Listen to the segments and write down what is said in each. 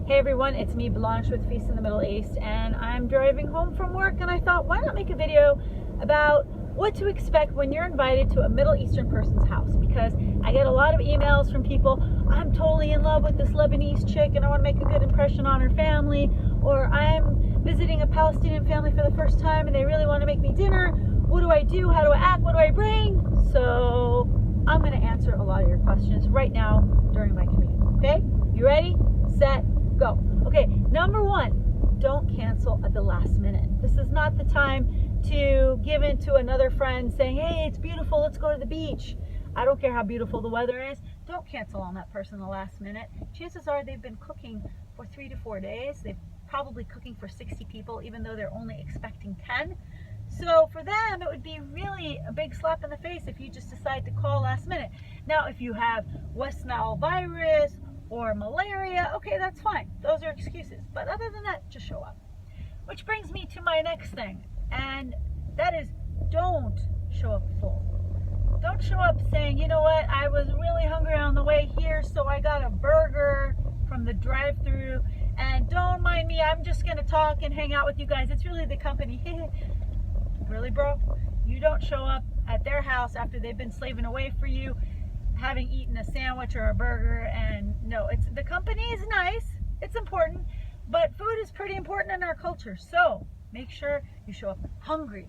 Hey everyone, it's me Blanche with Feast in the Middle East, and I'm driving home from work, and I thought, why not make a video about what to expect when you're invited to a Middle Eastern person's house? Because I get a lot of emails from people, I'm totally in love with this Lebanese chick and I want to make a good impression on her family, or I'm visiting a Palestinian family for the first time and they really want to make me dinner. What do I do? How do I act? What do I bring? So I'm going to answer a lot of your questions right now during my commute. Okay? You ready? Set, go. Okay, number one, don't cancel at the last minute. This is not the time to give in to another friend saying, hey, it's beautiful, let's go to the beach. I don't care how beautiful the weather is. Don't cancel on that person the last minute. Chances are they've been cooking for 3 to 4 days. They're probably cooking for 60 people, even though they're only expecting 10. So for them, it would be really a big slap in the face if you just decide to call last minute. Now, if you have West Nile virus or malaria, okay, that's fine. Those are excuses. But other than that, just show up. Which brings me to my next thing, and that is don't show up full. Don't show up saying, you know what, I was really hungry on the way here, so I got a burger from the drive-thru, and don't mind me, I'm just going to talk and hang out with you guys. It's really the company. Really, bro? You don't show up at their house after they've been slaving away for you, having eaten a sandwich or a burger, and no, it's the company is nice, it's important, but food is pretty important in our culture, so make sure you show up hungry,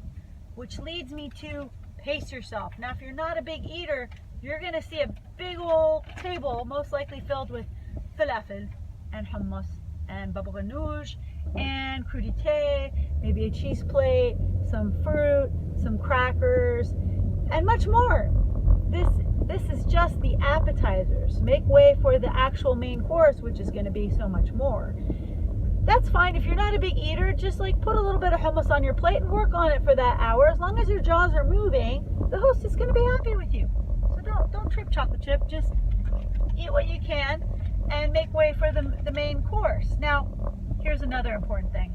which leads me to pace yourself. Now, if you're not a big eater, you're gonna see a big old table, most likely filled with falafel and hummus and baba ganoush and crudité, maybe a cheese plate, some fruit, some crackers, and much more. This is just the appetizers. Make way for the actual main course, which is going to be so much more. That's fine. If you're not a big eater, just like put a little bit of hummus on your plate and work on it for that hour. As long as your jaws are moving, the host is going to be happy with you. So don't trip chocolate chip. Just eat what you can and make way for the main course. Now, here's another important thing.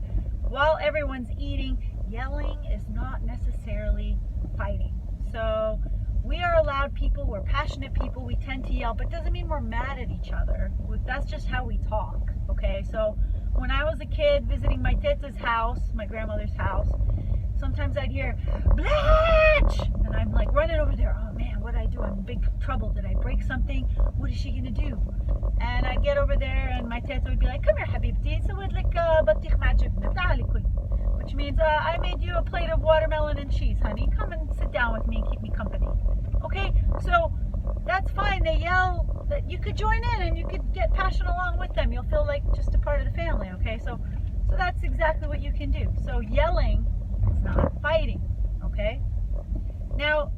While everyone's eating, yelling is not necessarily fighting. So we are loud people, we're passionate people, we tend to yell, but doesn't mean we're mad at each other. That's just how we talk, okay? So when I was a kid visiting my teta's house, my grandmother's house, sometimes I'd hear, Blanche! And I'm like running over there, oh man, what did I do? I'm in big trouble. Did I break something? What is she gonna do? And I'd get over there and my teta would be like, come here, habibti, سويت لك بطيخ مع جبنة, تعالي كل. Which means I made you a plate of watermelon and cheese, honey. Come and sit down with me and keep me company. Okay, so that's fine. They yell, that you could join in and you could get passionate along with them. You'll feel like just a part of the family, okay? So that's exactly what you can do. So yelling is not fighting, okay? Now,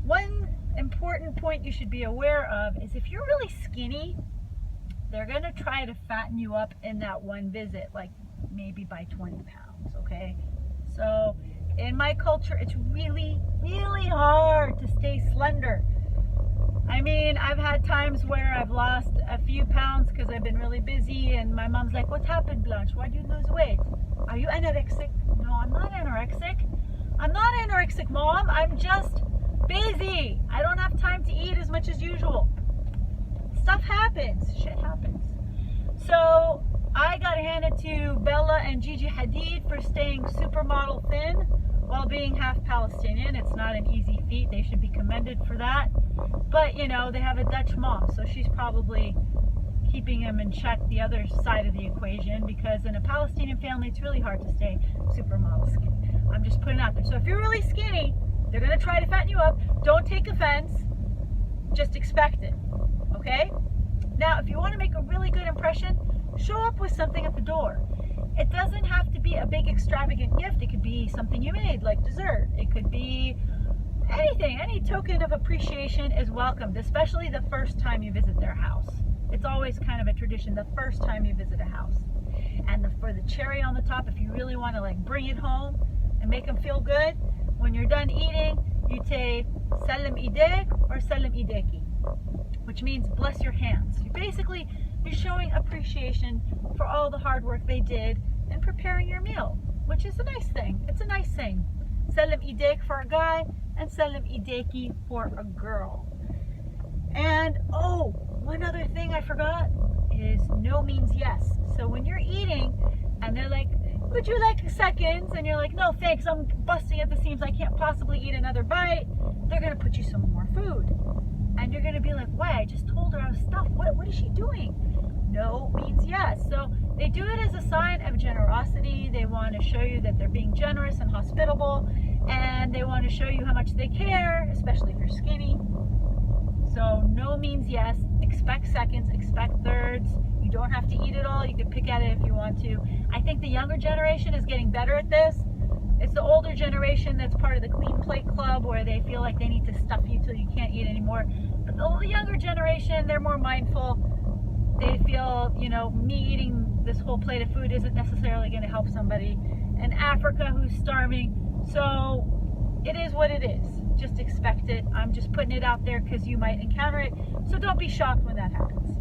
one important point you should be aware of is if you're really skinny, they're going to try to fatten you up in that one visit, like maybe by 20 pounds, okay? So in my culture, it's really, really hard to stay slender. I mean, I've had times where I've lost a few pounds because I've been really busy, and my mom's like, what happened, Blanche? Why did you lose weight? Are you anorexic? No, I'm not anorexic. I'm not anorexic, Mom. I'm just busy. I don't have time to eat as much as usual. Stuff happens. Shit happens. So I got handed to Bella and Gigi Hadid for staying supermodel thin while being half Palestinian. It's not an easy feat. They should be commended for that. But, you know, they have a Dutch mom, so she's probably keeping them in check, the other side of the equation, because in a Palestinian family, it's really hard to stay supermodel skinny. I'm just putting it out there. So if you're really skinny, they're going to try to fatten you up. Don't take offense. Just expect it. Okay? Now, if you want to make a really good impression, show up with something at the door. It doesn't have to be a big extravagant gift. It could be something you made, like dessert. It could be anything. Any token of appreciation is welcomed, especially the first time you visit their house. It's always kind of a tradition the first time you visit a house. And for the cherry on the top, if you really want to like bring it home and make them feel good, when you're done eating, you say salam idek or salam ideki, which means bless your hands. You're showing appreciation for all the hard work they did in preparing your meal, which is a nice thing. It's a nice thing. Salam idek for a guy and salam ideki for a girl. And oh, one other thing I forgot is no means yes. So when you're eating and they're like, would you like seconds? And you're like, no thanks, I'm busting at the seams, I can't possibly eat another bite. They're gonna put you some more food. And you're gonna be like, why? I just told her I was stuffed. What is she doing? No means yes. So they do it as a sign of generosity. They want to show you that they're being generous and hospitable, and they want to show you how much they care, especially if you're skinny. So no means yes. Expect seconds, expect thirds. You don't have to eat it all. You can pick at it if you want to. I think the younger generation is getting better at this. It's the older generation that's part of the clean plate club, where they feel like they need to stuff you till you can't eat anymore. But the younger generation, they're more mindful. They feel, you know, me eating this whole plate of food isn't necessarily going to help somebody in Africa who's starving. So it is what it is. Just expect it. I'm just putting it out there because you might encounter it. So don't be shocked when that happens.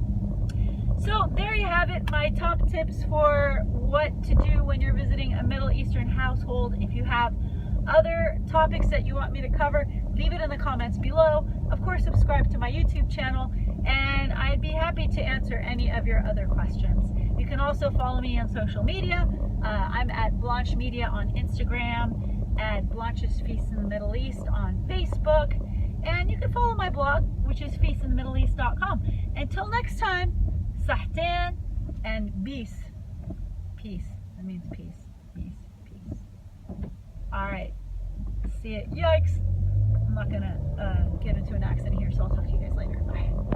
So there you have it, my top tips for what to do when you're visiting a Middle Eastern household. If you have other topics that you want me to cover, leave it in the comments below. Of course, subscribe to my YouTube channel, and I'd be happy to answer any of your other questions. You can also follow me on social media. I'm at Blanche Media on Instagram, at Blanche's Feast in the Middle East on Facebook, and you can follow my blog, which is feastinthemiddleeast.com. Until next time, sahtan and peace. Peace. That means peace. Peace. Peace. All right. See it. Yikes. I'm not going to get into an accent here, so I'll talk to you guys later. Bye.